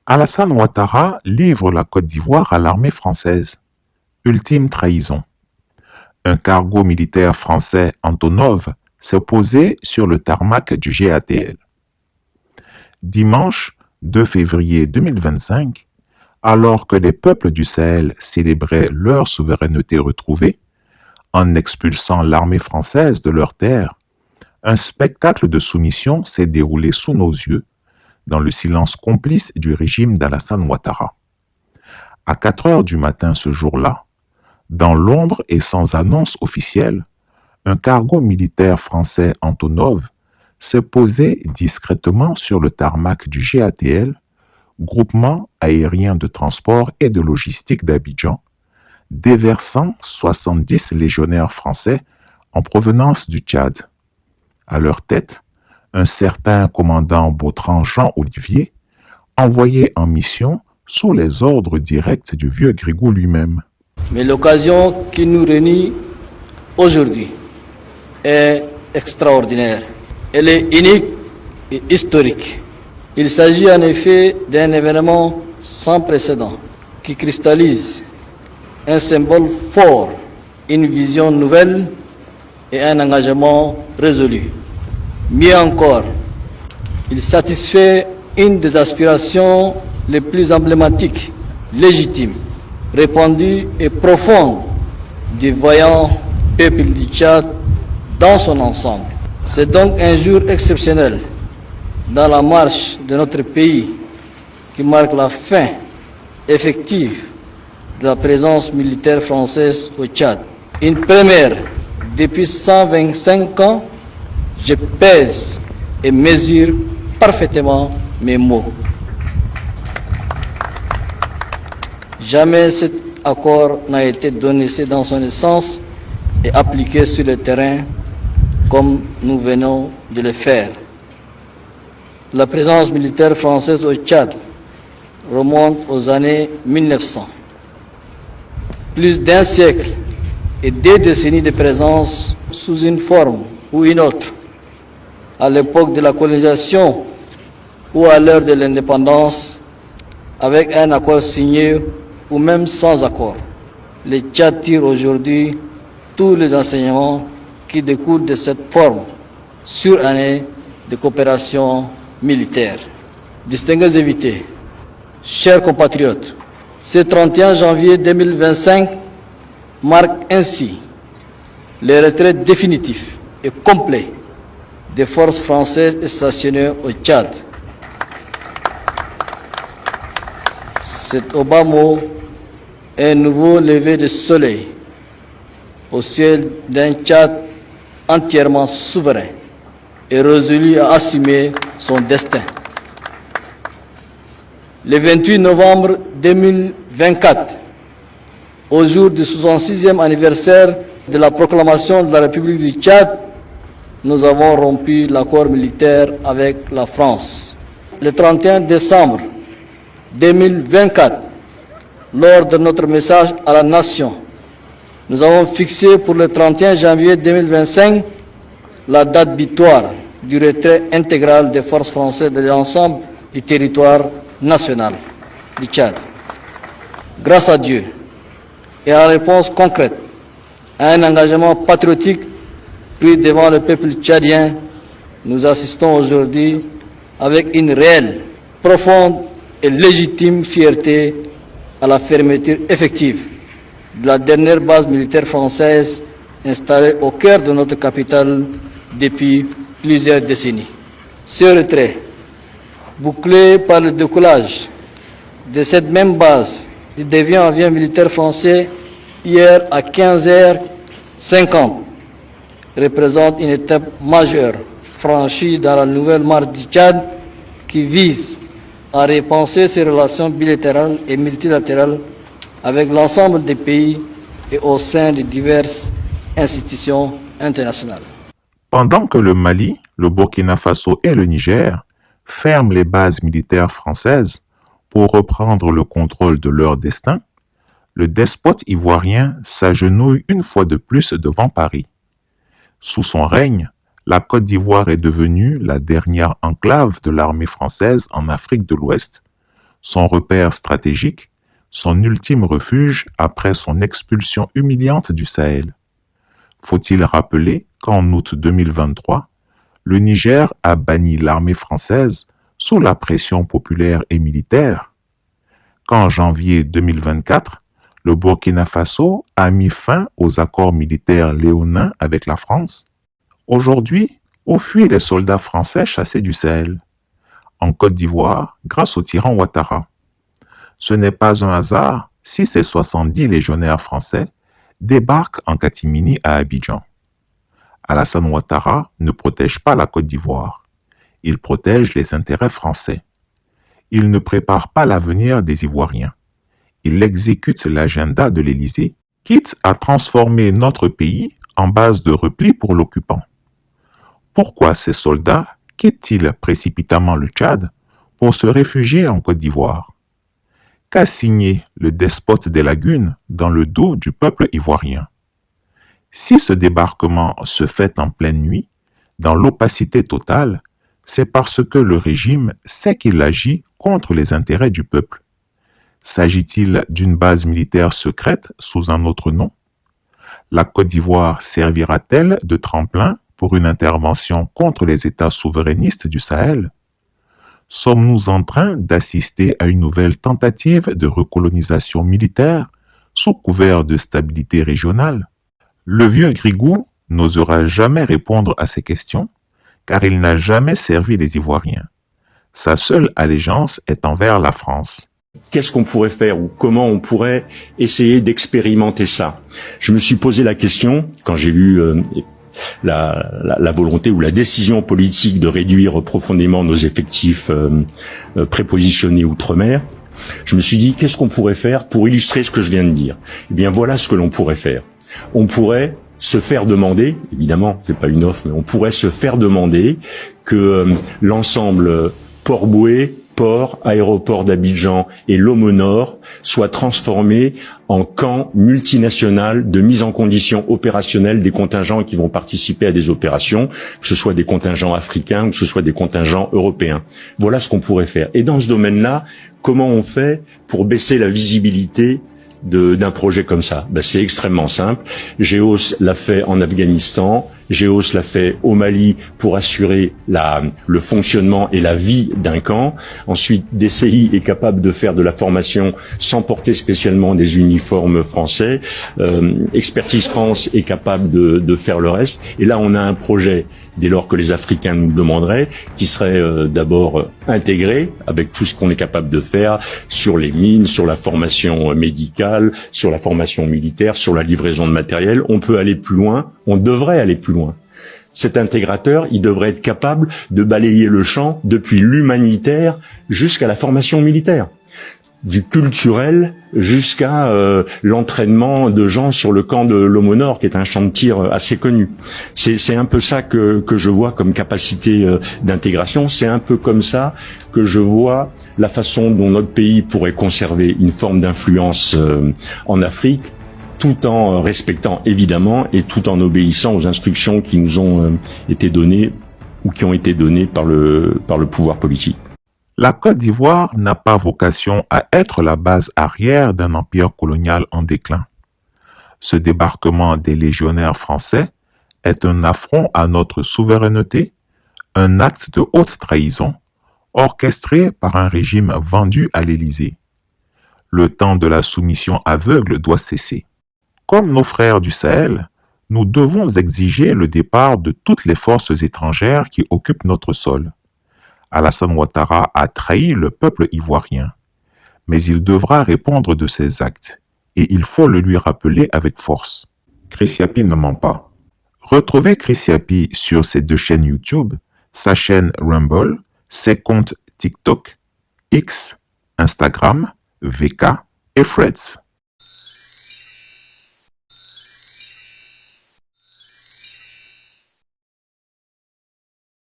Alassane Ouattara livre la Côte d'Ivoire à l'armée française. Ultime trahison. Un cargo militaire français Antonov s'est posé sur le tarmac du GATL. Dimanche 2 février 2025, alors que les peuples du Sahel célébraient leur souveraineté retrouvée, en expulsant l'armée française de leurs terres, un spectacle de soumission s'est déroulé sous nos yeux, dans le silence complice du régime d'Alassane Ouattara. À 4 heures du matin ce jour-là, dans l'ombre et sans annonce officielle, un cargo militaire français Antonov s'est posé discrètement sur le tarmac du GATL, groupement aérien de transport et de logistique d'Abidjan, déversant 70 légionnaires français en provenance du Tchad. À leur tête, un certain commandant Bautran Jean-Olivier, envoyé en mission sous les ordres directs du vieux Grigou lui-même. Mais l'occasion qui nous réunit aujourd'hui est extraordinaire. Elle est unique et historique. Il s'agit en effet d'un événement sans précédent qui cristallise un symbole fort, une vision nouvelle et un engagement résolu. Mieux encore, il satisfait une des aspirations les plus emblématiques, légitimes, répandues et profondes du vaillant peuple du Tchad dans son ensemble. C'est donc un jour exceptionnel dans la marche de notre pays qui marque la fin effective de la présence militaire française au Tchad. Une première depuis 125 ans. Je pèse et mesure parfaitement mes mots. Jamais cet accord n'a été donné dans son essence et appliqué sur le terrain comme nous venons de le faire. La présence militaire française au Tchad remonte aux années 1900. Plus d'un siècle et des décennies de présence sous une forme ou une autre, à l'époque de la colonisation ou à l'heure de l'indépendance, avec un accord signé ou même sans accord. Le Tchad tire aujourd'hui tous les enseignements qui découlent de cette forme sur année de coopération militaire. Distingués invités, chers compatriotes, ce 31 janvier 2025 marque ainsi le retrait définitif et complet des forces françaises stationnées au Tchad. C'est au bas mot un nouveau lever de soleil au ciel d'un Tchad entièrement souverain et résolu à assumer son destin. Le 28 novembre 2024, au jour du 66e anniversaire de la proclamation de la République du Tchad, nous avons rompu l'accord militaire avec la France. Le 31 décembre 2024, lors de notre message à la nation, nous avons fixé pour le 31 janvier 2025 la date butoir du retrait intégral des forces françaises de l'ensemble du territoire national du Tchad. Grâce à Dieu et à la réponse concrète à un engagement patriotique pris devant le peuple tchadien, nous assistons aujourd'hui avec une réelle, profonde et légitime fierté à la fermeture effective de la dernière base militaire française installée au cœur de notre capitale depuis plusieurs décennies. Ce retrait, bouclé par le décollage de cette même base du déviant avion militaire français hier à 15h50, représente une étape majeure franchie dans la nouvelle marche du Tchad qui vise à repenser ses relations bilatérales et multilatérales avec l'ensemble des pays et au sein de diverses institutions internationales. Pendant que le Mali, le Burkina Faso et le Niger ferment les bases militaires françaises pour reprendre le contrôle de leur destin, le despote ivoirien s'agenouille une fois de plus devant Paris. Sous son règne, la Côte d'Ivoire est devenue la dernière enclave de l'armée française en Afrique de l'Ouest, son repère stratégique, son ultime refuge après son expulsion humiliante du Sahel. Faut-il rappeler qu'en août 2023, le Niger a banni l'armée française sous la pression populaire et militaire, qu'en janvier 2024, le Burkina Faso a mis fin aux accords militaires léonins avec la France. Aujourd'hui, où fuient les soldats français chassés du Sahel? En Côte d'Ivoire, grâce au tyran Ouattara. Ce n'est pas un hasard si ces 70 légionnaires français débarquent en catimini à Abidjan. Alassane Ouattara ne protège pas la Côte d'Ivoire. Il protège les intérêts français. Il ne prépare pas l'avenir des Ivoiriens. Il exécute l'agenda de l'Élysée, quitte à transformer notre pays en base de repli pour l'occupant. Pourquoi ces soldats quittent-ils précipitamment le Tchad pour se réfugier en Côte d'Ivoire? Qu'a signé le despote des lagunes dans le dos du peuple ivoirien? Si ce débarquement se fait en pleine nuit, dans l'opacité totale, c'est parce que le régime sait qu'il agit contre les intérêts du peuple. S'agit-il d'une base militaire secrète sous un autre nom? La Côte d'Ivoire servira-t-elle de tremplin pour une intervention contre les États souverainistes du Sahel? Sommes-nous en train d'assister à une nouvelle tentative de recolonisation militaire sous couvert de stabilité régionale? Le vieux Grigou n'osera jamais répondre à ces questions, car il n'a jamais servi les Ivoiriens. Sa seule allégeance est envers la France. Qu'est-ce qu'on pourrait faire ou comment on pourrait essayer d'expérimenter ça? Je me suis posé la question quand j'ai vu la volonté ou la décision politique de réduire profondément nos effectifs prépositionnés outre-mer. Je me suis dit, qu'est-ce qu'on pourrait faire pour illustrer ce que je viens de dire? Eh bien, voilà ce que l'on pourrait faire. On pourrait se faire demander, évidemment, c'est pas une offre, mais on pourrait se faire demander que l'ensemble Port-Bouët, port, aéroport d'Abidjan et Lomé Nord soient transformés en camps multinational de mise en condition opérationnelle des contingents qui vont participer à des opérations, que ce soit des contingents africains ou que ce soit des contingents européens. Voilà ce qu'on pourrait faire. Et dans ce domaine-là, comment on fait pour baisser la visibilité d'un projet comme ça? C'est extrêmement simple. GEOS l'a fait en Afghanistan, GEOS l'a fait au Mali pour assurer le fonctionnement et la vie d'un camp. Ensuite, DCI est capable de faire de la formation sans porter spécialement des uniformes français. Expertise France est capable de faire le reste. Et là, on a un projet, dès lors que les Africains nous le demanderaient, qui serait d'abord intégré avec tout ce qu'on est capable de faire sur les mines, sur la formation médicale, sur la formation militaire, sur la livraison de matériel. On peut aller plus loin, on devrait aller plus loin. Cet intégrateur, il devrait être capable de balayer le champ depuis l'humanitaire jusqu'à la formation militaire, du culturel jusqu'à l'entraînement de gens sur le camp de Lomé Nord, qui est un champ de tir assez connu. C'est un peu ça que je vois comme capacité d'intégration. C'est un peu comme ça que je vois la façon dont notre pays pourrait conserver une forme d'influence en Afrique, tout en respectant évidemment et tout en obéissant aux instructions qui nous ont été données ou qui ont été données par le pouvoir politique. La Côte d'Ivoire n'a pas vocation à être la base arrière d'un empire colonial en déclin. Ce débarquement des légionnaires français est un affront à notre souveraineté, un acte de haute trahison, orchestré par un régime vendu à l'Élysée. Le temps de la soumission aveugle doit cesser. Comme nos frères du Sahel, nous devons exiger le départ de toutes les forces étrangères qui occupent notre sol. Alassane Ouattara a trahi le peuple ivoirien, mais il devra répondre de ses actes, et il faut le lui rappeler avec force. Chris Yapi ne ment pas. Retrouvez Chris Yapi sur ses 2 chaînes YouTube, sa chaîne Rumble, ses comptes TikTok, X, Instagram, VK et Threads.